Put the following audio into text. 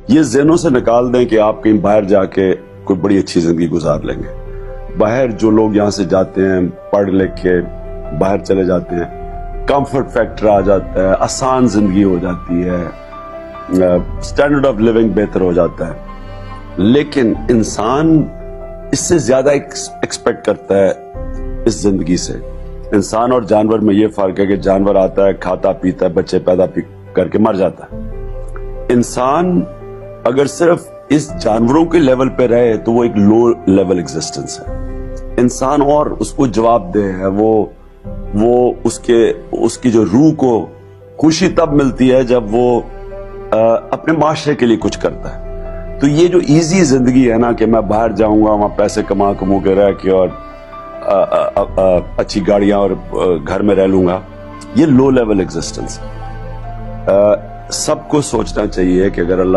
یہ ذہنوں سے نکال دیں کہ آپ کہیں باہر جا کے کوئی بڑی اچھی زندگی گزار لیں گے. باہر جو لوگ یہاں سے جاتے ہیں پڑھ لکھ کے باہر چلے جاتے ہیں, کمفرٹ فیکٹر آ جاتا ہے, آسان زندگی ہو جاتی ہے, سٹینڈرڈ آف لیونگ بہتر ہو جاتا ہے. لیکن انسان اس سے زیادہ ایکسپیکٹ کرتا ہے اس زندگی سے. انسان اور جانور میں یہ فرق ہے کہ جانور آتا ہے, کھاتا پیتا ہے, بچے پیدا کر کے مر جاتا ہے. انسان اگر صرف اس جانوروں کے لیول پہ رہے تو وہ ایک لو لیول ایگزسٹنس ہے. انسان اور اس کو جواب دے ہے, وہ اس کی جو روح کو خوشی تب ملتی ہے جب وہ اپنے معاشرے کے لیے کچھ کرتا ہے. تو یہ جو ایزی زندگی ہے نا کہ میں باہر جاؤں گا, وہاں پیسے کما کے رہ کے اور اچھی گاڑیاں اور گھر میں رہ لوں گا, یہ لو لیول ایگزسٹنس ہے. سب کو سوچنا چاہیے کہ اگر اللہ